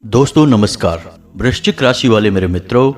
दोस्तों नमस्कार। वृश्चिक राशि वाले मेरे मित्रों,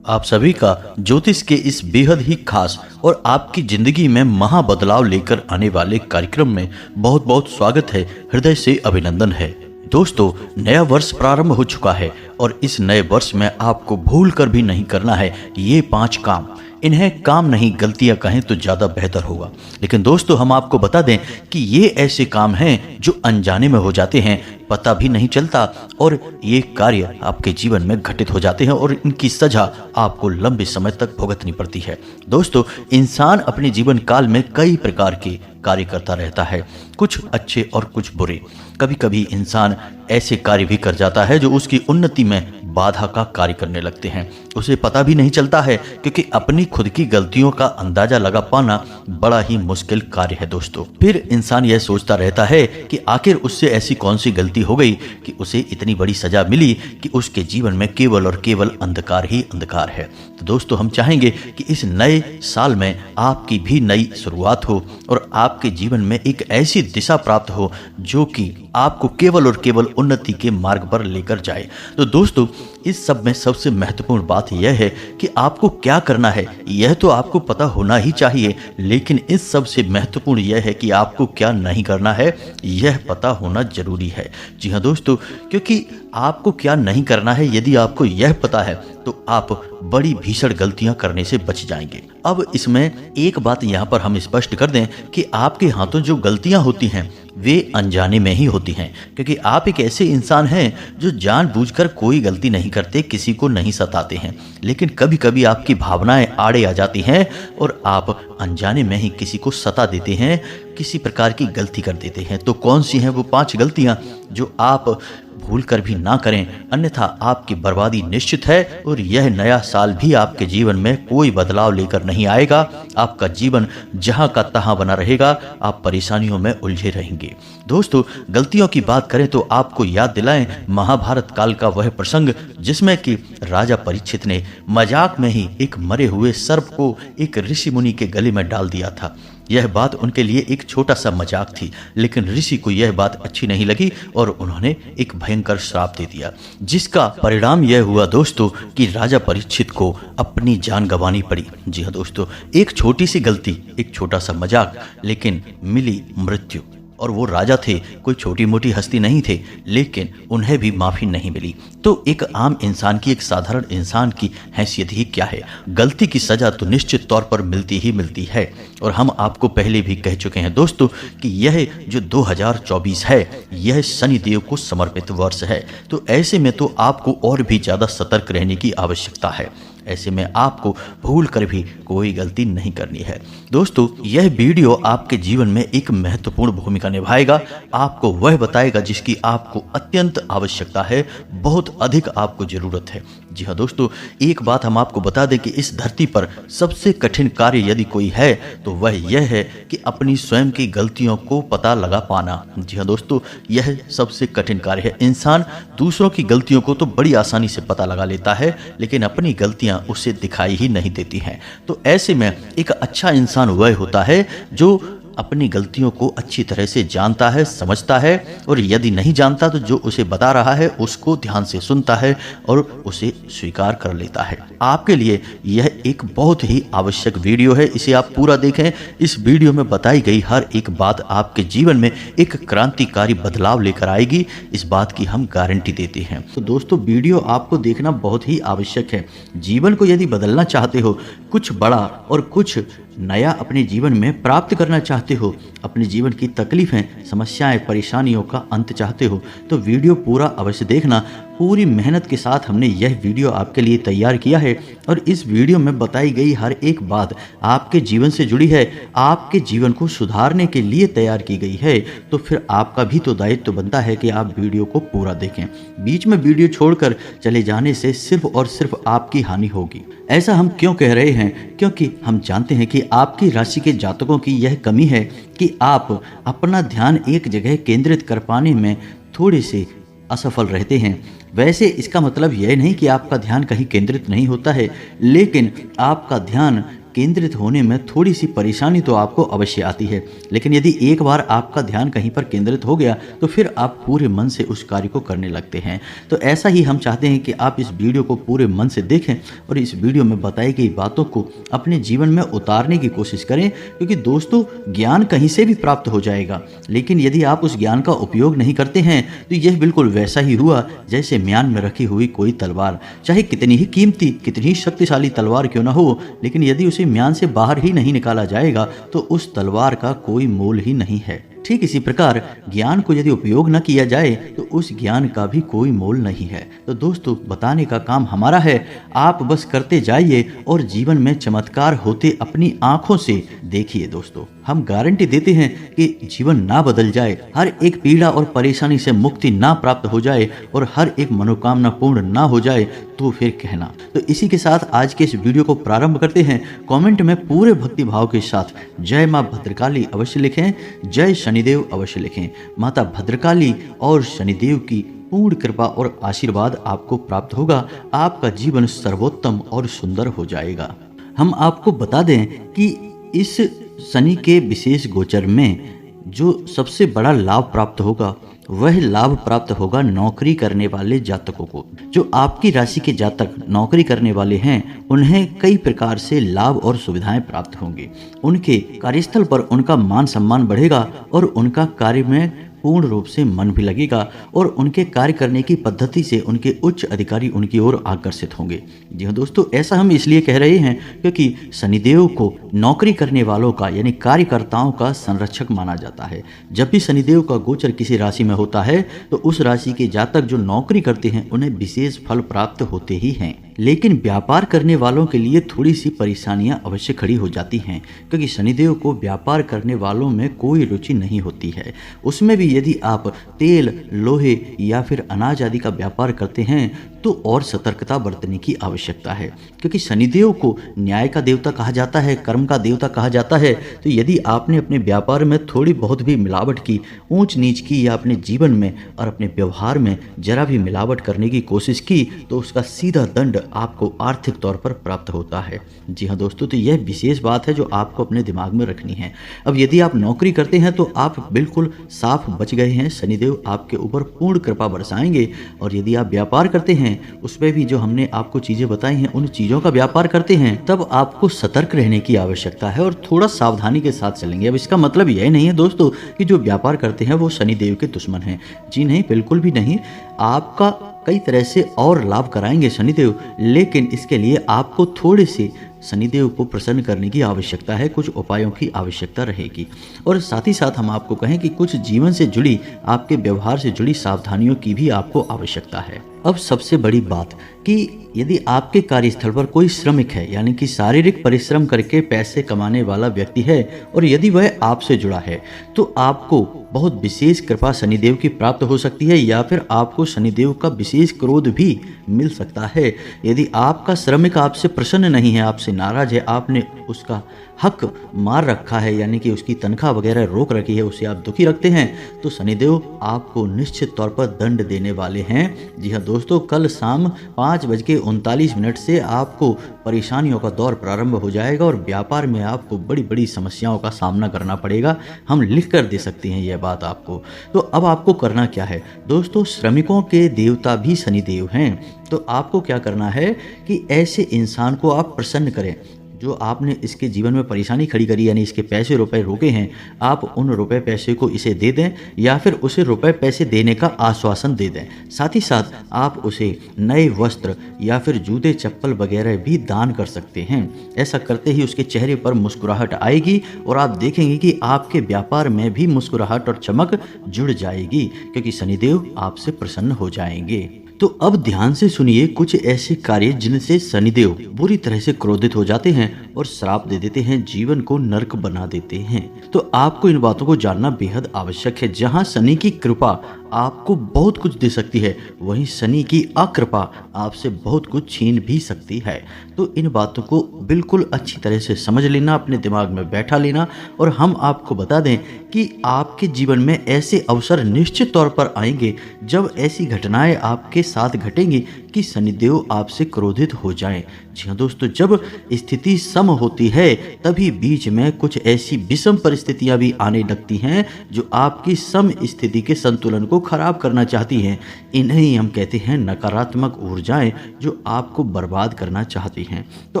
आप सभी का ज्योतिष के इस बेहद ही खास और आपकी जिंदगी में महा बदलाव लेकर आने वाले कार्यक्रम में बहुत बहुत स्वागत है, हृदय से अभिनंदन है। दोस्तों, नया वर्ष प्रारंभ हो चुका है और इस नए वर्ष में आपको भूल कर भी नहीं करना है ये 5 काम। इन्हें काम नहीं, गलतियां कहें तो ज्यादा बेहतर होगा। लेकिन दोस्तों, हम आपको बता दें कि ये ऐसे काम हैं जो अनजाने में हो जाते हैं, पता भी नहीं चलता और ये कार्य आपके जीवन में घटित हो जाते हैं और इनकी सजा आपको लंबे समय तक भुगतनी पड़ती है। दोस्तों, इंसान अपने जीवन काल में कई प्रकार के कार्य करता रहता है, कुछ अच्छे और कुछ बुरे। कभी कभी इंसान ऐसे कार्य भी कर जाता है जो उसकी उन्नति में बाधा का कार्य करने लगते हैं, उसे पता भी नहीं चलता है, क्योंकि अपनी खुद की गलतियों का अंदाजा लगा पाना बड़ा ही मुश्किल कार्य है। दोस्तों, फिर इंसान यह सोचता रहता है कि आखिर उससे ऐसी कौन सी गलती हो गई कि उसे इतनी बड़ी सजा मिली कि उसके जीवन में केवल और केवल अंधकार ही अंधकार है। तो दोस्तों, हम चाहेंगे कि इस नए साल में आपकी भी नई शुरुआत हो और आपके जीवन में एक ऐसी दिशा प्राप्त हो जो कि आपको केवल और केवल उन्नति के मार्ग पर लेकर जाए। तो दोस्तों, इस सब में सबसे महत्वपूर्ण बात यह है कि आपको क्या करना है यह तो आपको पता होना ही चाहिए, लेकिन इस सबसे महत्वपूर्ण यह है कि आपको क्या नहीं करना है यह पता होना जरूरी है। जी हाँ दोस्तों, क्योंकि आपको क्या नहीं करना है यदि आपको यह पता है तो आप बड़ी भीषण गलतियां करने से बच जाएंगे। अब इसमें एक बात यहाँ पर हम स्पष्ट कर दें कि आपके हाथों जो गलतियां होती हैं वे अनजाने में ही होती हैं, क्योंकि आप एक ऐसे इंसान हैं जो जानबूझकर कोई गलती नहीं करते, किसी को नहीं सताते हैं, लेकिन कभी कभी आपकी भावनाएं आड़े आ जाती हैं और आप अनजाने में ही किसी को सता देते हैं, किसी प्रकार की गलती कर देते हैं। तो कौन सी हैं वो 5 गलतियां जो आप भूल कर भी ना करें, अन्यथा आपकी बर्बादी निश्चित है और यह नया साल भी आपके जीवन में कोई बदलाव लेकर नहीं आएगा। आपका जीवन जहां का तहां बना रहेगा, आप परेशानियों में उलझे रहेंगे। दोस्तों, गलतियों की बात करें तो आपको याद दिलाएं महाभारत काल का वह प्रसंग जिसमें कि राजा परीक्षित ने मजाक में ही एक मरे हुए सर्प को एक ऋषि मुनि के गले में डाल दिया था। यह बात उनके लिए एक छोटा सा मजाक थी, लेकिन ऋषि को यह बात अच्छी नहीं लगी और उन्होंने एक भयंकर श्राप दे दिया, जिसका परिणाम यह हुआ दोस्तों कि राजा परीक्षित को अपनी जान गंवानी पड़ी। जी हाँ दोस्तों, एक छोटी सी गलती, एक छोटा सा मजाक, लेकिन मिली मृत्यु। और वो राजा थे, कोई छोटी मोटी हस्ती नहीं थे, लेकिन उन्हें भी माफी नहीं मिली। तो एक आम इंसान की, एक साधारण इंसान की हैसियत ही क्या है, गलती की सजा तो निश्चित तौर पर मिलती ही मिलती है। और हम आपको पहले भी कह चुके हैं दोस्तों कि यह जो 2024 है यह शनि देव को समर्पित वर्ष है। तो ऐसे में तो आपको और भी ज्यादा सतर्क रहने की आवश्यकता है। ऐसे में आपको भूल कर भी कोई गलती नहीं करनी है। दोस्तों, यह वीडियो आपके जीवन में एक महत्वपूर्ण भूमिका निभाएगा, आपको वह बताएगा जिसकी आपको अत्यंत आवश्यकता है, बहुत अधिक आपको जरूरत है। जी हाँ दोस्तों, एक बात हम आपको बता दें कि इस धरती पर सबसे कठिन कार्य यदि कोई है तो वह यह है कि अपनी स्वयं की गलतियों को पता लगा पाना। जी हाँ दोस्तों, यह सबसे कठिन कार्य है। इंसान दूसरों की गलतियों को तो बड़ी आसानी से पता लगा लेता है, लेकिन अपनी गलतियां उसे दिखाई ही नहीं देती हैं। तो ऐसे में एक अच्छा इंसान वह होता है जो अपनी गलतियों को अच्छी तरह से जानता है, समझता है, और यदि नहीं जानता तो जो उसे बता रहा है उसको ध्यान से सुनता है और उसे स्वीकार कर लेता है। आपके लिए यह एक बहुत ही आवश्यक वीडियो है, इसे आप पूरा देखें। इस वीडियो में बताई गई हर एक बात आपके जीवन में एक क्रांतिकारी बदलाव लेकर आएगी, इस बात की हम गारंटी देते हैं। तो दोस्तों, वीडियो आपको देखना बहुत ही आवश्यक है। जीवन को यदि बदलना चाहते हो, कुछ बड़ा और कुछ नया अपने जीवन में प्राप्त करना चाहते हो, अपने जीवन की तकलीफें, समस्याएं, परेशानियों का अंत चाहते हो, तो वीडियो पूरा अवश्य देखना। पूरी मेहनत के साथ हमने यह वीडियो आपके लिए तैयार किया है और इस वीडियो में बताई गई हर एक बात आपके जीवन से जुड़ी है, आपके जीवन को सुधारने के लिए तैयार की गई है। तो फिर आपका भी तो दायित्व बनता है कि आप वीडियो को पूरा देखें। बीच में वीडियो छोड़कर चले जाने से सिर्फ और सिर्फ आपकी हानि होगी। ऐसा हम क्यों कह रहे हैं? क्योंकि हम जानते हैं कि आपकी राशि के जातकों की यह कमी है कि आप अपना ध्यान एक जगह केंद्रित कर पाने में थोड़े से असफल रहते हैं। वैसे इसका मतलब यह नहीं कि आपका ध्यान कहीं केंद्रित नहीं होता है, लेकिन आपका ध्यान केंद्रित होने में थोड़ी सी परेशानी तो आपको अवश्य आती है, लेकिन यदि एक बार आपका ध्यान कहीं पर केंद्रित हो गया तो फिर आप पूरे मन से उस कार्य को करने लगते हैं। तो ऐसा ही हम चाहते हैं कि आप इस वीडियो को पूरे मन से देखें और इस वीडियो में बताई गई बातों को अपने जीवन में उतारने की कोशिश करें, क्योंकि दोस्तों ज्ञान कहीं से भी प्राप्त हो जाएगा, लेकिन यदि आप उस ज्ञान का उपयोग नहीं करते हैं तो यह बिल्कुल वैसा ही हुआ जैसे म्यान में रखी हुई कोई तलवार। चाहे कितनी ही कीमती, कितनी ही शक्तिशाली तलवार क्यों ना हो, लेकिन यदि उसे म्यान से बाहर ही नहीं निकाला जाएगा तो उस तलवार का कोई मोल ही नहीं है। ठीक इसी प्रकार ज्ञान को यदि उपयोग न किया जाए तो उस ज्ञान का भी कोई मोल नहीं है। तो दोस्तों बताने का काम हमारा है, आप बस करते जाइए और जीवन में चमत्कार होते अपनी आंखों से देखिए। दोस्तों हम गारंटी देते हैं कि जीवन ना बदल जाए, हर एक पीड़ा और परेशानी से मुक्ति ना प्राप्त हो जाए और हर एक मनोकामना पूर्ण ना हो जाए तो फिर कहना। तो इसी के साथ आज के इस वीडियो को प्रारंभ करते हैं। कमेंट में पूरे भक्ति भाव के साथ जय मां भद्रकाली अवश्य लिखें, जय शनिदेव अवश्य लिखें। माता भद्रकाली और शनिदेव की पूर्ण कृपा और आशीर्वाद आपको प्राप्त होगा, आपका जीवन सर्वोत्तम और सुंदर हो जाएगा। हम आपको बता दें कि इस शनि के विशेष गोचर में जो सबसे बड़ा लाभ प्राप्त होगा वह लाभ प्राप्त होगा नौकरी करने वाले जातकों को। जो आपकी राशि के जातक नौकरी करने वाले हैं उन्हें कई प्रकार से लाभ और सुविधाएं प्राप्त होंगी। उनके कार्यस्थल पर उनका मान सम्मान बढ़ेगा और उनका कार्य में पूर्ण रूप से मन भी लगेगा और उनके कार्य करने की पद्धति से उनके उच्च अधिकारी उनकी ओर आकर्षित होंगे। जी हाँ दोस्तों, ऐसा हम इसलिए कह रहे हैं क्योंकि शनिदेव को नौकरी करने वालों का यानी कार्यकर्ताओं का संरक्षक माना जाता है। जब भी शनिदेव का गोचर किसी राशि में होता है तो उस राशि के जातक जो नौकरी करते हैं उन्हें विशेष फल प्राप्त होते ही हैं। लेकिन व्यापार करने वालों के लिए थोड़ी सी परेशानियां अवश्य खड़ी हो जाती हैं, क्योंकि शनिदेव को व्यापार करने वालों में कोई रुचि नहीं होती है। उसमें भी यदि आप तेल, लोहे या फिर अनाज आदि का व्यापार करते हैं तो और सतर्कता बरतने की आवश्यकता है, क्योंकि शनिदेव को न्याय का देवता कहा जाता है, कर्म का देवता कहा जाता है। तो यदि आपने अपने व्यापार में थोड़ी बहुत भी मिलावट की, ऊंच नीच की या अपने जीवन में और अपने व्यवहार में जरा भी मिलावट करने की कोशिश की तो उसका सीधा दंड आपको आर्थिक तौर पर प्राप्त होता है। जी हाँ दोस्तों, तो यह विशेष बात है जो आपको अपने दिमाग में रखनी है। अब यदि आप नौकरी करते हैं तो आप बिल्कुल साफ बच गए हैं, शनिदेव आपके ऊपर पूर्ण कृपा बरसाएंगे। और यदि आप व्यापार करते हैं उसमें भी जो हमने आपको चीजें बताई हैं उन चीजों का व्यापार करते हैं, तब आपको सतर्क रहने की आवश्यकता है और थोड़ा सावधानी के साथ चलेंगे। अब इसका मतलब यह नहीं है दोस्तों कि जो व्यापार करते हैं वो शनिदेव के दुश्मन हैं। जी नहीं, बिल्कुल भी नहीं। आपका कई तरह से और लाभ कराएंगे शनिदेव, लेकिन इसके लिए आपको थोड़े से शनिदेव को प्रसन्न करने की आवश्यकता है, कुछ उपायों की आवश्यकता रहेगी। और साथ ही साथ हम आपको कहें कि कुछ जीवन से जुड़ी, आपके व्यवहार से जुड़ी सावधानियों की भी आपको आवश्यकता है। अब सबसे बड़ी बात कि यदि आपके कार्यस्थल पर कोई श्रमिक है यानी कि शारीरिक परिश्रम करके पैसे कमाने वाला व्यक्ति है और यदि वह आपसे जुड़ा है तो आपको बहुत विशेष कृपा शनिदेव की प्राप्त हो सकती है या फिर आपको शनिदेव का विशेष क्रोध भी मिल सकता है। यदि आपका श्रमिक आपसे प्रसन्न नहीं है, आपसे नाराज है, आपने उसका हक मार रखा है यानी कि उसकी तनख्वाह वगैरह रोक रखी है, उसे आप दुखी रखते हैं, तो शनिदेव आपको निश्चित तौर पर दंड देने वाले हैं। जी हाँ दोस्तों, कल शाम 5:39 से आपको परेशानियों का दौर प्रारंभ हो जाएगा और व्यापार में आपको बड़ी बड़ी समस्याओं का सामना करना पड़ेगा। हम लिख कर दे सकते हैं यह बात आपको। तो अब आपको करना क्या है दोस्तों, श्रमिकों के देवता भी शनिदेव हैं। तो आपको क्या करना है कि ऐसे इंसान को आप प्रसन्न करें जो आपने इसके जीवन में परेशानी खड़ी करी यानी इसके पैसे रुपए रोके हैं, आप उन रुपए पैसे को इसे दे दें या फिर उसे रुपए पैसे देने का आश्वासन दे दें। साथ ही साथ आप उसे नए वस्त्र या फिर जूते चप्पल वगैरह भी दान कर सकते हैं। ऐसा करते ही उसके चेहरे पर मुस्कुराहट आएगी और आप देखेंगे कि आपके व्यापार में भी मुस्कुराहट और चमक जुड़ जाएगी, क्योंकि शनिदेव आपसे प्रसन्न हो जाएंगे। तो अब ध्यान से सुनिए कुछ ऐसे कार्य जिनसे शनिदेव बुरी तरह से क्रोधित हो जाते हैं और श्राप दे देते हैं, जीवन को नरक बना देते हैं। तो आपको इन बातों को जानना बेहद आवश्यक है। जहां शनि की कृपा आपको बहुत कुछ दे सकती है, वहीं शनि की अकृपा आपसे बहुत कुछ छीन भी सकती है। तो इन बातों को बिल्कुल अच्छी तरह से समझ लेना, अपने दिमाग में बैठा लेना। और हम आपको बता दें कि आपके जीवन में ऐसे अवसर निश्चित तौर पर आएंगे जब ऐसी घटनाएं आपके साथ घटेंगी कि शनिदेव आपसे क्रोधित हो जाएं। जी हाँ दोस्तों, जब स्थिति सम होती है तभी बीच में कुछ ऐसी विषम परिस्थितियां भी आने लगती हैं जो आपकी सम स्थिति के संतुलन को खराब करना चाहती हैं। इन्हें ही हम कहते हैं नकारात्मक ऊर्जाएं जो आपको बर्बाद करना चाहती हैं। तो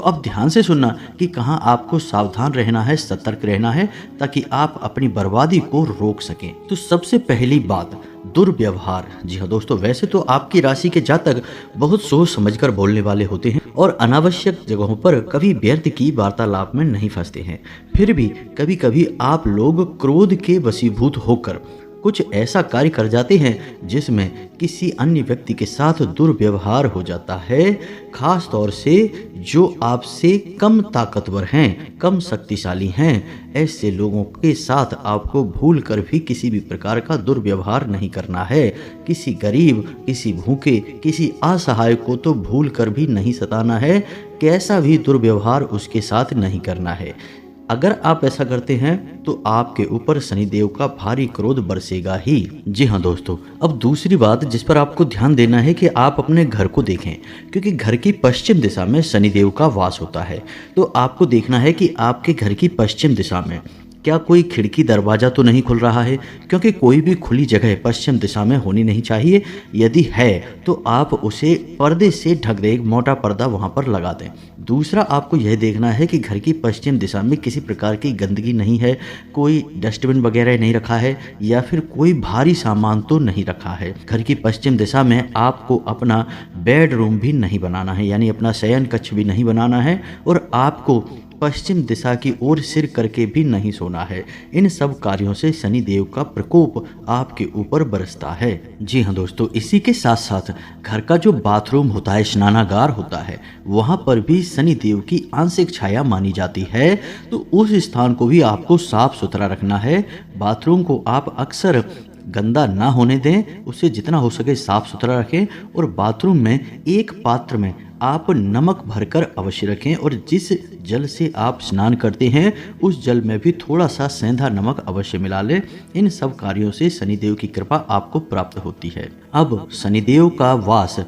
अब ध्यान से सुनना कि कहाँ आपको सावधान रहना है, सतर्क रहना है, ताकि आप अपनी बर्बादी को रोक सकें। तो सबसे पहली बात, दुर्व्यवहार। जी हाँ दोस्तों, वैसे तो आपकी राशि के जातक बहुत सोच समझकर बोलने वाले होते हैं और अनावश्यक जगहों पर कभी व्यर्थ की वार्तालाप में नहीं फंसते हैं। फिर भी कभी कभी आप लोग क्रोध के वशीभूत होकर कुछ ऐसा कार्य कर जाते हैं जिसमें किसी अन्य व्यक्ति के साथ दुर्व्यवहार हो जाता है, खास तौर से जो आपसे कम ताकतवर हैं, कम शक्तिशाली हैं। ऐसे लोगों के साथ आपको भूल कर भी किसी भी प्रकार का दुर्व्यवहार नहीं करना है। किसी गरीब, किसी भूखे, किसी असहाय को तो भूल कर भी नहीं सताना है। कैसा भी दुर्व्यवहार उसके साथ नहीं करना है। अगर आप ऐसा करते हैं तो आपके ऊपर शनिदेव का भारी क्रोध बरसेगा ही। जी हाँ दोस्तों, अब दूसरी बात जिस पर आपको ध्यान देना है कि आप अपने घर को देखें, क्योंकि घर की पश्चिम दिशा में शनिदेव का वास होता है। तो आपको देखना है कि आपके घर की पश्चिम दिशा में क्या कोई खिड़की दरवाजा तो नहीं खुल रहा है, क्योंकि कोई भी खुली जगह पश्चिम दिशा में होनी नहीं चाहिए। यदि है तो आप उसे पर्दे से ढक दें, एक मोटा पर्दा वहां पर लगा दें। दूसरा, आपको यह देखना है कि घर की पश्चिम दिशा में किसी प्रकार की गंदगी नहीं है, कोई डस्टबिन वगैरह नहीं रखा है या फिर कोई भारी सामान तो नहीं रखा है। घर की पश्चिम दिशा में आपको अपना बेडरूम भी नहीं बनाना है, यानी अपना शयन कक्ष भी नहीं बनाना है, और आपको पश्चिम दिशा की ओर सिर करके भी नहीं सोना है। इन सब कार्यों से शनि देव का प्रकोप आपके ऊपर बरसता है। जी हाँ दोस्तों, इसी के साथ साथ घर का जो बाथरूम होता है, स्नानागार होता है, वहाँ पर भी शनि देव की आंशिक छाया मानी जाती है। तो उस स्थान को भी आपको साफ सुथरा रखना है। बाथरूम को आप अक्सर गंदा ना होने दें, उसे जितना हो सके साफ सुथरा रखें, और बाथरूम में एक पात्र में आप नमक भरकर अवश्य रखें, और जिस जल से आप स्नान करते हैं उस जल में भी थोड़ा सा सेंधा नमक अवश्य मिला लें। इन सब कार्यों से शनिदेव की कृपा आपको प्राप्त होती है। अब शनिदेव का वास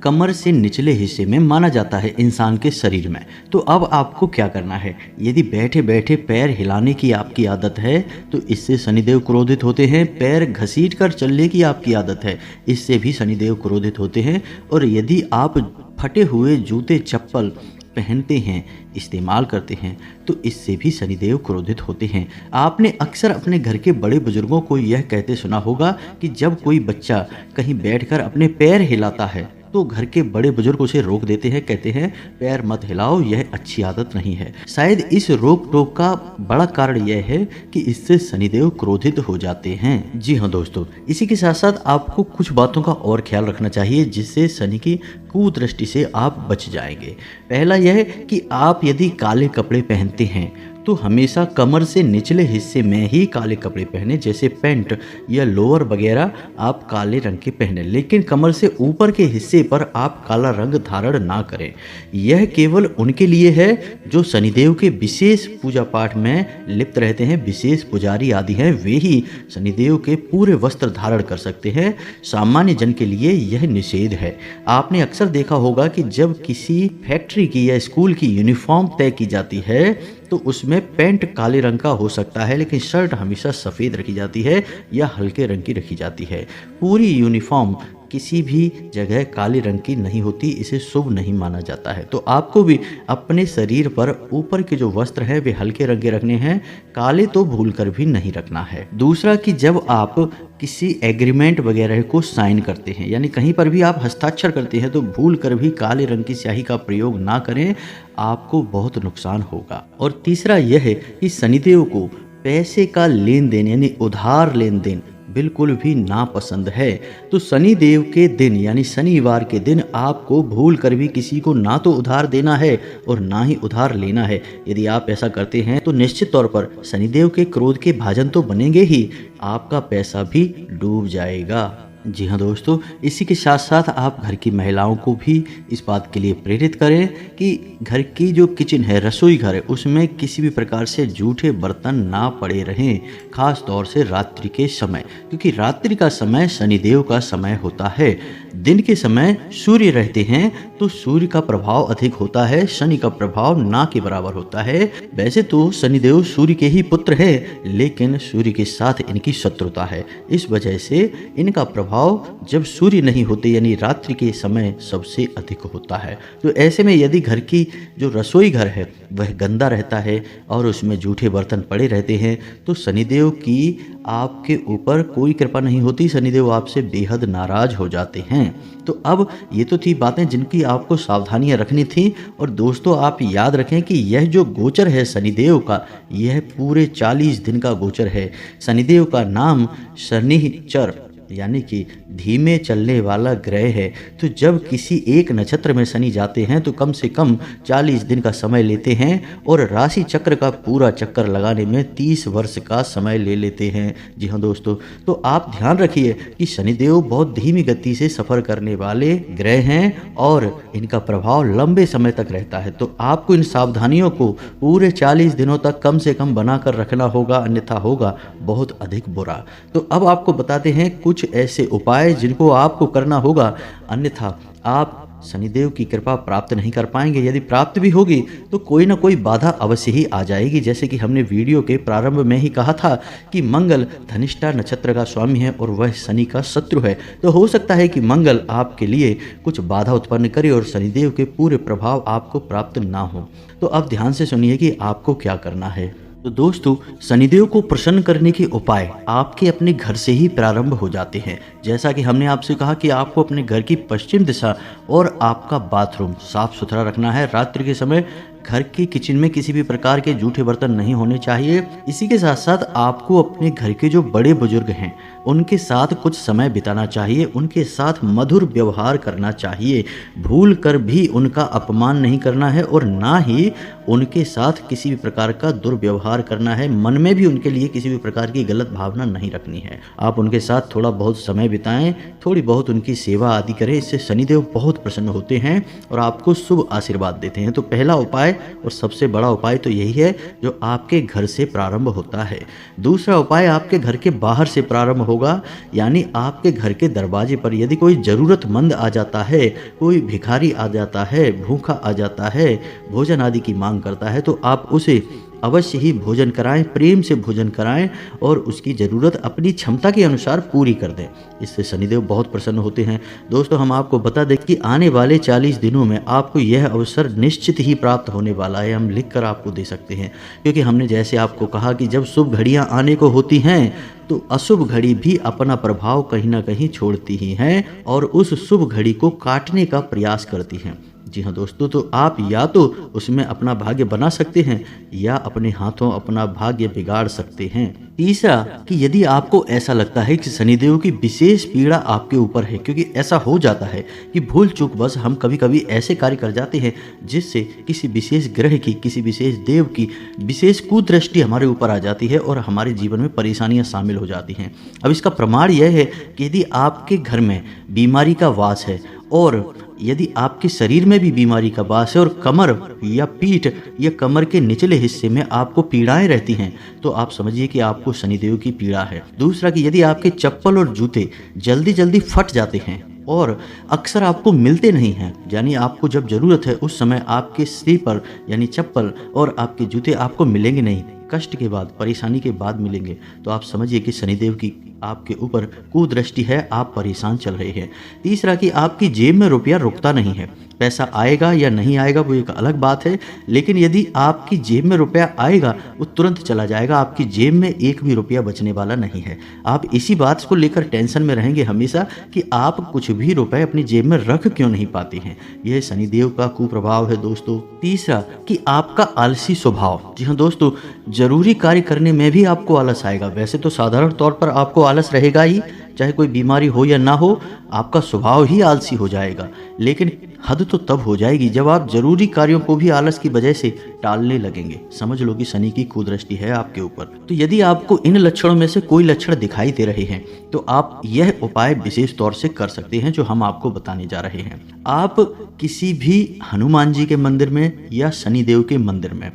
कमर से निचले हिस्से में माना जाता है इंसान के शरीर में। तो अब आपको क्या करना है, यदि बैठे बैठे पैर हिलाने की आपकी आदत है तो इससे शनिदेव क्रोधित होते हैं। पैर घसीट कर चलने की आपकी आदत है, इससे भी शनिदेव क्रोधित होते हैं। और यदि आप फटे हुए जूते चप्पल पहनते हैं, इस्तेमाल करते हैं, तो इससे भी शनिदेव क्रोधित होते हैं। आपने अक्सर अपने घर के बड़े बुजुर्गों को यह कहते सुना होगा कि जब कोई बच्चा कहीं बैठकर अपने पैर हिलाता है तो घर के बड़े बुजुर्ग उसे रोक देते हैं, कहते हैं पैर मत हिलाओ, यह अच्छी आदत नहीं है। शायद इस रोक टोक का बड़ा कारण यह है कि इससे शनिदेव क्रोधित हो जाते हैं। जी हाँ दोस्तों, इसी के साथ साथ आपको कुछ बातों का और ख्याल रखना चाहिए जिससे शनि की कुदृष्टि से आप बच जाएंगे। पहला यह कि आप यदि काले कपड़े पहनते हैं तो हमेशा कमर से निचले हिस्से में ही काले कपड़े पहने, जैसे पैंट या लोअर वगैरह आप काले रंग के पहने, लेकिन कमर से ऊपर के हिस्से पर आप काला रंग धारण ना करें। यह केवल उनके लिए है जो शनिदेव के विशेष पूजा पाठ में लिप्त रहते हैं, विशेष पुजारी आदि हैं, वे ही शनिदेव के पूरे वस्त्र धारण कर सकते हैं। सामान्य जन के लिए यह निषेध है। आपने अक्सर देखा होगा कि जब किसी फैक्ट्री की या स्कूल की यूनिफॉर्म तय की जाती है तो उसमें पैंट काले रंग का हो सकता है, लेकिन शर्ट हमेशा सफ़ेद रखी जाती है या हल्के रंग की रखी जाती है। पूरी यूनिफॉर्म किसी भी जगह काले रंग की नहीं होती, इसे शुभ नहीं माना जाता है। तो आपको भी अपने शरीर पर ऊपर के जो वस्त्र है वे हल्के रंग के रखने हैं, काले तो भूल कर भी नहीं रखना है। दूसरा कि जब आप किसी एग्रीमेंट वगैरह को साइन करते हैं, यानी कहीं पर भी आप हस्ताक्षर करते हैं, तो भूल कर भी काले रंग की स्याही का प्रयोग ना करें, आपको बहुत नुकसान होगा। और तीसरा यह है कि शनिदेव को पैसे का लेन देन यानी उधार लेन देन बिल्कुल भी नापसंद है। तो शनि देव के दिन यानी शनिवार के दिन आपको भूल कर भी किसी को ना तो उधार देना है और ना ही उधार लेना है। यदि आप ऐसा करते हैं तो निश्चित तौर पर शनिदेव के क्रोध के भाजन तो बनेंगे ही, आपका पैसा भी डूब जाएगा। जी हाँ दोस्तों, इसी के साथ साथ आप घर की महिलाओं को भी इस बात के लिए प्रेरित करें कि घर की जो किचन है, रसोई घर है, उसमें किसी भी प्रकार से जूठे बर्तन ना पड़े रहें, खास तौर से रात्रि के समय, क्योंकि रात्रि का समय शनिदेव का समय होता है। दिन के समय सूर्य रहते हैं तो सूर्य का प्रभाव अधिक होता है, शनि का प्रभाव ना के बराबर होता है। वैसे तो शनिदेव सूर्य के ही पुत्र है, लेकिन सूर्य के साथ इनकी शत्रुता है। इस वजह से इनका प्रभाव जब सूर्य नहीं होते यानी रात्रि के समय सबसे अधिक होता है। तो ऐसे में यदि घर की जो रसोई घर है वह गंदा रहता है और उसमें जूठे बर्तन पड़े रहते हैं तो शनिदेव की आपके ऊपर कोई कृपा नहीं होती, शनिदेव आपसे बेहद नाराज हो जाते हैं। तो अब ये तो थी बातें जिनकी आपको सावधानियां रखनी थी। और दोस्तों आप याद रखें कि यह जो गोचर है शनिदेव का, यह पूरे 40 दिन का गोचर है। शनिदेव का नाम शनिचर यानी कि धीमे चलने वाला ग्रह है। तो जब किसी एक नक्षत्र में शनि जाते हैं तो कम से कम 40 दिन का समय लेते हैं और राशि चक्र का पूरा चक्कर लगाने में 30 वर्ष का समय ले लेते हैं। जी हाँ दोस्तों, तो आप ध्यान रखिए कि शनिदेव बहुत धीमी गति से सफ़र करने वाले ग्रह हैं और इनका प्रभाव लंबे समय तक रहता है। तो आपको इन सावधानियों को पूरे 40 दिनों तक कम से कम बनाकर रखना होगा, अन्यथा होगा बहुत अधिक बुरा। तो अब आपको बताते हैं कुछ ऐसे उपाय जिनको आपको करना होगा, अन्यथा आप शनिदेव की कृपा प्राप्त नहीं कर पाएंगे। यदि प्राप्त भी होगी तो कोई ना कोई बाधा अवश्य ही आ जाएगी। जैसे कि हमने वीडियो के प्रारंभ में ही कहा था कि मंगल धनिष्ठा नक्षत्र का स्वामी है और वह शनि का शत्रु है। तो हो सकता है कि मंगल आपके लिए कुछ बाधा उत्पन्न करे और शनिदेव के पूरे प्रभाव आपको प्राप्त ना हो। तो अब ध्यान से सुनिए कि आपको क्या करना है। तो दोस्तों शनिदेव को प्रसन्न करने के उपाय आपके अपने घर से ही प्रारंभ हो जाते हैं। जैसा कि हमने आपसे कहा कि आपको अपने घर की पश्चिम दिशा और आपका बाथरूम साफ सुथरा रखना है। रात्रि के समय घर के किचन में किसी भी प्रकार के जूठे बर्तन नहीं होने चाहिए। इसी के साथ साथ आपको अपने घर के जो बड़े बुजुर्ग हैं उनके साथ कुछ समय बिताना चाहिए, उनके साथ मधुर व्यवहार करना चाहिए। भूल कर भी उनका अपमान नहीं करना है और ना ही उनके साथ किसी भी प्रकार का दुर्व्यवहार करना है। मन में भी उनके लिए किसी भी प्रकार की गलत भावना नहीं रखनी है। आप उनके साथ थोड़ा बहुत समय बिताएं, थोड़ी बहुत उनकी सेवा आदि करें। इससे शनिदेव बहुत प्रसन्न होते हैं और आपको शुभ आशीर्वाद देते हैं। तो पहला उपाय और सबसे बड़ा उपाय तो यही है जो आपके घर से प्रारंभ होता है। दूसरा उपाय आपके घर के बाहर से प्रारंभ होगा, यानी आपके घर के दरवाजे पर यदि कोई जरूरतमंद आ जाता है, कोई भिखारी आ जाता है, भूखा आ जाता है, भोजन आदि की मांग करता है, तो आप उसे अवश्य ही भोजन कराएं, प्रेम से भोजन कराएं और उसकी ज़रूरत अपनी क्षमता के अनुसार पूरी कर दें। इससे शनिदेव बहुत प्रसन्न होते हैं। दोस्तों हम आपको बता दें कि आने वाले 40 दिनों में आपको यह अवसर निश्चित ही प्राप्त होने वाला है। हम लिख कर आपको दे सकते हैं, क्योंकि हमने जैसे आपको कहा कि जब शुभ घड़ियां आने को होती हैं तो अशुभ घड़ी भी अपना प्रभाव कहीं ना कहीं छोड़ती ही हैं और उस शुभ घड़ी को काटने का प्रयास करती हैं। जी हाँ दोस्तों, तो आप या तो उसमें अपना भाग्य बना सकते हैं या अपने हाथों अपना भाग्य बिगाड़ सकते हैं। तीसरा कि यदि आपको ऐसा लगता है कि शनिदेव की विशेष पीड़ा आपके ऊपर है, क्योंकि ऐसा हो जाता है कि भूल चूक बस हम कभी कभी ऐसे कार्य कर जाते हैं जिससे किसी विशेष ग्रह की, किसी विशेष देव की विशेष कुदृष्टि हमारे ऊपर आ जाती है और हमारे जीवन में परेशानियां शामिल हो जाती हैं। अब इसका प्रमाण यह है कि यदि आपके घर में बीमारी का वास है और यदि आपके शरीर में भी बीमारी का वास है और कमर या पीठ या कमर के निचले हिस्से में आपको पीड़ाएं रहती हैं, तो आप समझिए कि आपको शनिदेव की पीड़ा है। दूसरा कि यदि आपके चप्पल और जूते जल्दी जल्दी फट जाते हैं और अक्सर आपको मिलते नहीं हैं, यानी आपको जब ज़रूरत है उस समय आपके स्लीपर यानी चप्पल और आपके जूते आपको मिलेंगे नहीं, कष्ट के बाद, परेशानी के बाद मिलेंगे, तो आप समझिए कि शनिदेव की आपके ऊपर कुदृष्टि है, आप परेशान चल रहे हैं। तीसरा कि आपकी जेब में रुपया रुकता नहीं है। पैसा आएगा या नहीं आएगा वो एक अलग बात है, लेकिन यदि आपकी जेब में रुपया आएगा वो तुरंत चला जाएगा, आपकी जेब में एक भी रुपया बचने वाला नहीं है। आप इसी बात को लेकर टेंशन में रहेंगे हमेशा कि आप कुछ भी रुपए अपनी जेब में रख क्यों नहीं पाते हैं। यह शनिदेव का कुप्रभाव है दोस्तों। तीसरा कि आपका आलसी स्वभाव। जी हाँ दोस्तों, जरूरी कार्य करने में भी आपको आलस आएगा। वैसे तो साधारण तौर पर आपको आलस रहेगा ही, चाहे कोई बीमारी हो या ना हो, आपका स्वभाव ही आलसी हो जाएगा। लेकिन हद तो तब हो जाएगी जब आप जरूरी कार्यों को भी आलस की वजह से टालने लगेंगे। समझ लो कि शनि की कुदृष्टि है आपके ऊपर। तो यदि आपको इन लक्षणों में से कोई लक्षण दिखाई दे रहे हैं तो आप यह उपाय विशेष तौर से कर सकते हैं जो हम आपको बताने जा रहे हैं। आप किसी भी हनुमान जी के मंदिर में या शनिदेव के मंदिर में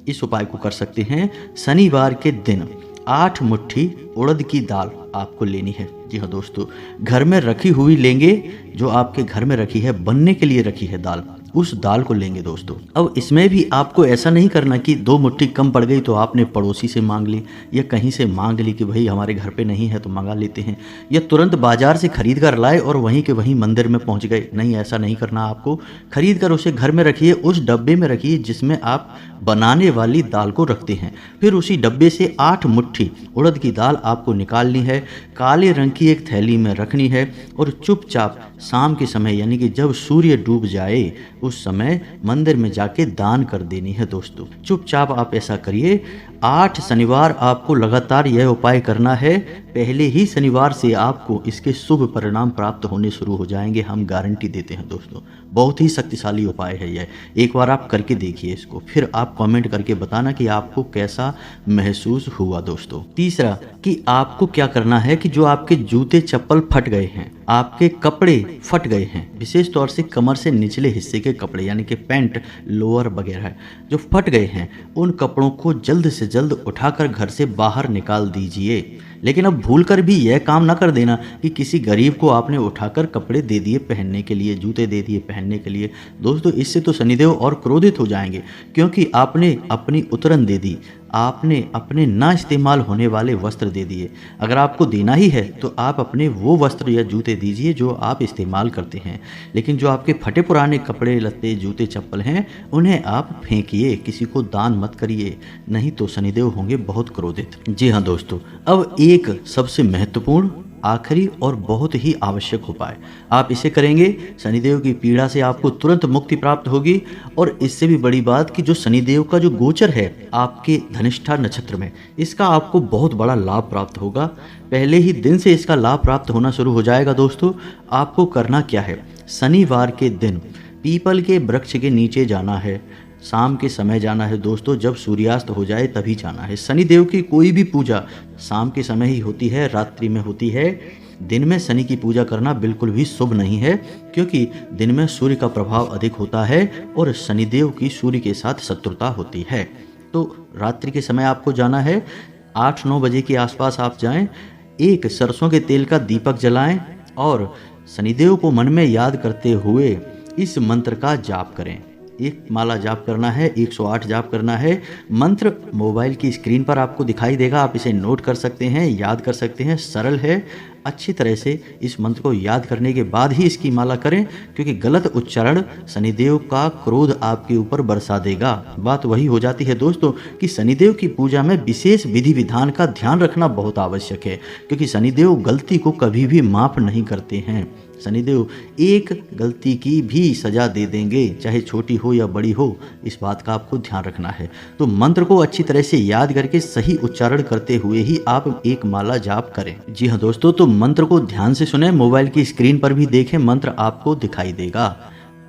इस उपाय को कर सकते हैं। शनिवार के दिन 8 मुट्ठी उड़द की दाल आपको लेनी है। जी हाँ दोस्तों, घर में रखी हुई लेंगे, जो आपके घर में रखी है, बनने के लिए रखी है दाल, उस दाल को लेंगे दोस्तों। अब इसमें भी आपको ऐसा नहीं करना कि 2 मुट्ठी कम पड़ गई तो आपने पड़ोसी से मांग ली या कहीं से मांग ली कि भाई हमारे घर पे नहीं है तो मंगा लेते हैं, या तुरंत बाजार से खरीद कर लाए और वहीं के वहीं मंदिर में पहुंच गए। नहीं, ऐसा नहीं करना आपको। खरीद कर उसे घर में रखिए, उस डब्बे में रखिए जिसमें आप बनाने वाली दाल को रखते हैं। फिर उसी डब्बे से 8 मुट्ठी उड़द की दाल आपको निकालनी है, काले रंग की एक थैली में रखनी है और चुपचाप शाम के समय यानी कि जब सूर्य डूब जाए उस समय मंदिर में जाके दान कर देनी है दोस्तों। चुपचाप आप ऐसा करिए। 8 शनिवार आपको लगातार यह उपाय करना है। पहले ही शनिवार से आपको इसके शुभ परिणाम प्राप्त होने शुरू हो जाएंगे, हम गारंटी देते हैं दोस्तों। बहुत ही शक्तिशाली उपाय है यह। एक बार आप करके देखिए इसको, फिर आप कमेंट करके बताना कि आपको कैसा महसूस हुआ दोस्तों। तीसरा कि आपको क्या करना है कि जो आपके जूते चप्पल फट गए हैं, आपके कपड़े फट गए हैं, विशेष तौर से कमर से निचले हिस्से के कपड़े यानी कि पैंट, लोअर वगैरह जो फट गए हैं, उन कपड़ों को जल्द से जल्द उठाकर घर से बाहर निकाल दीजिए। लेकिन अब भूलकर भी यह काम ना कर देना कि किसी गरीब को आपने उठाकर कपड़े दे दिए पहनने के लिए, जूते दे दिए पहनने के लिए। दोस्तों, इससे तो शनिदेव और क्रोधित हो जाएंगे, क्योंकि आपने अपनी उतरन दे दी, आपने अपने ना इस्तेमाल होने वाले वस्त्र दे दिए। अगर आपको देना ही है तो आप अपने वो वस्त्र या जूते दीजिए जो आप इस्तेमाल करते हैं, लेकिन जो आपके फटे पुराने कपड़े लत्ते जूते चप्पल हैं उन्हें आप फेंकिए, किसी को दान मत करिए, नहीं तो शनिदेव होंगे बहुत क्रोधित। जी हाँ दोस्तों, अब एक सबसे महत्वपूर्ण, आखिरी और बहुत ही आवश्यक उपाय, आप इसे करेंगे शनिदेव की पीड़ा से आपको तुरंत मुक्ति प्राप्त होगी। और इससे भी बड़ी बात कि जो शनिदेव का जो गोचर है आपके धनिष्ठा नक्षत्र में, इसका आपको बहुत बड़ा लाभ प्राप्त होगा। पहले ही दिन से इसका लाभ प्राप्त होना शुरू हो जाएगा दोस्तों। आपको करना क्या है, शनिवार के दिन पीपल के वृक्ष के नीचे जाना है, शाम के समय जाना है दोस्तों, जब सूर्यास्त हो जाए तभी जाना है। शनिदेव की कोई भी पूजा शाम के समय ही होती है, रात्रि में होती है। दिन में शनि की पूजा करना बिल्कुल भी शुभ नहीं है, क्योंकि दिन में सूर्य का प्रभाव अधिक होता है और शनिदेव की सूर्य के साथ शत्रुता होती है। तो रात्रि के समय आपको जाना है, 8-9 बजे के आसपास आप जाएं, एक सरसों के तेल का दीपक जलाएं और शनिदेव को मन में याद करते हुए इस मंत्र का जाप करें। एक माला जाप करना है, 108 जाप करना है। मंत्र मोबाइल की स्क्रीन पर आपको दिखाई देगा, आप इसे नोट कर सकते हैं, याद कर सकते हैं, सरल है। अच्छी तरह से इस मंत्र को याद करने के बाद ही इसकी माला करें, क्योंकि गलत उच्चारण शनिदेव का क्रोध आपके ऊपर बरसा देगा। बात वही हो जाती है दोस्तों कि शनिदेव की पूजा में विशेष विधि विधान का ध्यान रखना बहुत आवश्यक है, क्योंकि शनिदेव गलती को कभी भी माफ नहीं करते हैं। शनिदेव एक गलती की भी सजा दे देंगे, चाहे छोटी हो या बड़ी हो, इस बात का आपको ध्यान रखना है। तो मंत्र को अच्छी तरह से याद करके सही उच्चारण करते हुए ही आप एक माला जाप करें। जी हाँ दोस्तों, तो मंत्र को ध्यान से सुने, मोबाइल की स्क्रीन पर भी देखें, मंत्र आपको दिखाई देगा।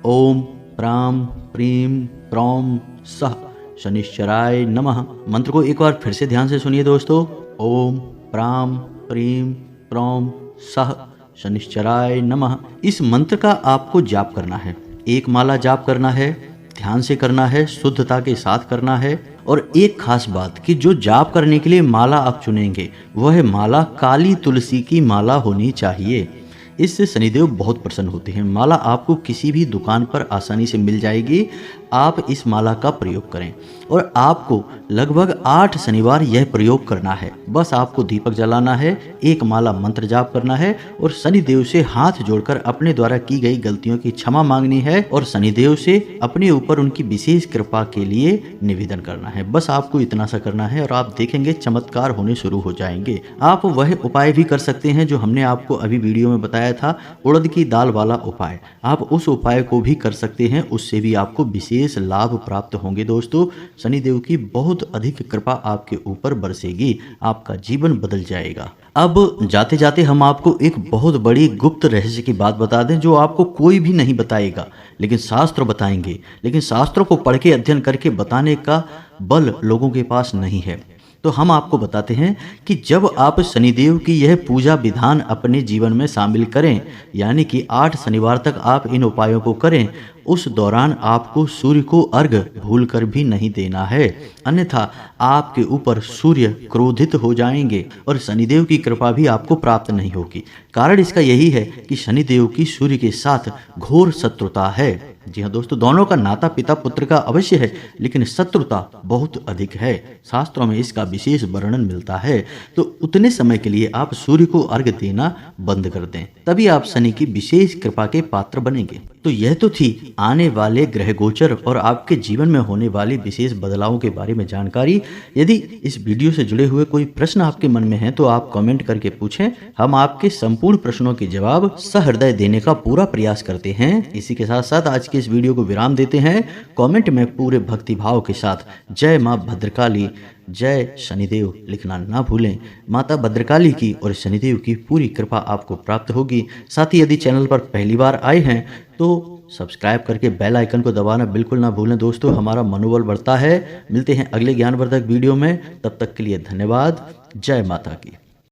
ओम प्राम प्रीम प्रौम सह शनिश्चराय नमः। मंत्र को एक बार फिर से ध्यान से सुनिए दोस्तों। ओम प्राम प्रीम प्रौम सह शनिश्चराय नमः। इस मंत्र का आपको जाप करना है, एक माला जाप करना है, ध्यान से करना है, शुद्धता के साथ करना है। और एक खास बात कि जो जाप करने के लिए माला आप चुनेंगे वह माला काली तुलसी की माला होनी चाहिए। इससे शनिदेव बहुत प्रसन्न होते हैं। माला आपको किसी भी दुकान पर आसानी से मिल जाएगी। आप इस माला का प्रयोग करें और आपको लगभग 8 शनिवार यह प्रयोग करना है। बस आपको दीपक जलाना है, एक माला मंत्र जाप करना है और शनिदेव से हाथ जोड़कर अपने द्वारा की गई गलतियों की क्षमा मांगनी है और शनिदेव से अपने ऊपर उनकी विशेष कृपा के लिए निवेदन करना है। बस आपको इतना सा करना है और आप देखेंगे चमत्कार होने शुरू हो जाएंगे। आप वह उपाय भी कर सकते हैं जो हमने आपको अभी वीडियो में बताया था, उड़द की दाल वाला उपाय। आप उस उपाय को भी कर सकते हैं, उससे भी आपको विशेष लाभ प्राप्त होंगे दोस्तों। शनिदेव की बहुत अधिक कृपा आपके ऊपर बरसेगी, आपका जीवन बदल जाएगा। अब जाते जाते हम आपको एक बहुत बड़ी गुप्त रहस्य की बात बता दें जो आपको कोई भी नहीं बताएगा, लेकिन शास्त्र बताएंगे। लेकिन शास्त्रों को पढ़ के अध्ययन करके बताने का बल लोगों के पास नहीं है। तो हम आपको बताते हैं कि जब आप शनिदेव की यह पूजा विधान अपने जीवन में शामिल करें, यानी कि 8 शनिवार तक आप इन उपायों को करें, उस दौरान आपको सूर्य को अर्घ्य भूलकर भी नहीं देना है, अन्यथा आपके ऊपर सूर्य क्रोधित हो जाएंगे और शनिदेव की कृपा भी आपको प्राप्त नहीं होगी। कारण इसका यही है कि शनिदेव की सूर्य के साथ घोर शत्रुता है। जी हाँ दोस्तों, दोनों का नाता पिता पुत्र का अवश्य है, लेकिन शत्रुता बहुत अधिक है। शास्त्रों में इसका विशेष वर्णन मिलता है। तो उतने समय के लिए आप सूर्य को अर्घ्य देना बंद कर दें, तभी आप शनि की विशेष कृपा के पात्र बनेंगे। तो यह तो थी आने वाले ग्रह गोचर और आपके जीवन में होने वाली विशेष बदलावों के बारे में जानकारी। यदि इस वीडियो से जुड़े हुए कोई प्रश्न आपके मन में है तो आप कमेंट करके पूछें, हम आपके संपूर्ण प्रश्नों के जवाब सहृदय देने का पूरा प्रयास करते हैं। इसी के साथ साथ आज के इस वीडियो को विराम देते हैं। कमेंट में पूरे भक्तिभाव के साथ जय मां भद्रकाली, जय शनिदेव लिखना ना भूलें। माता भद्रकाली की और शनिदेव की पूरी कृपा आपको प्राप्त होगी। साथ ही यदि चैनल पर पहली बार आए हैं तो सब्सक्राइब करके बेल आइकन को दबाना बिल्कुल ना भूलें दोस्तों, हमारा मनोबल बढ़ता है। मिलते हैं अगले ज्ञानवर्धक वीडियो में, तब तक के लिए धन्यवाद। जय माता की।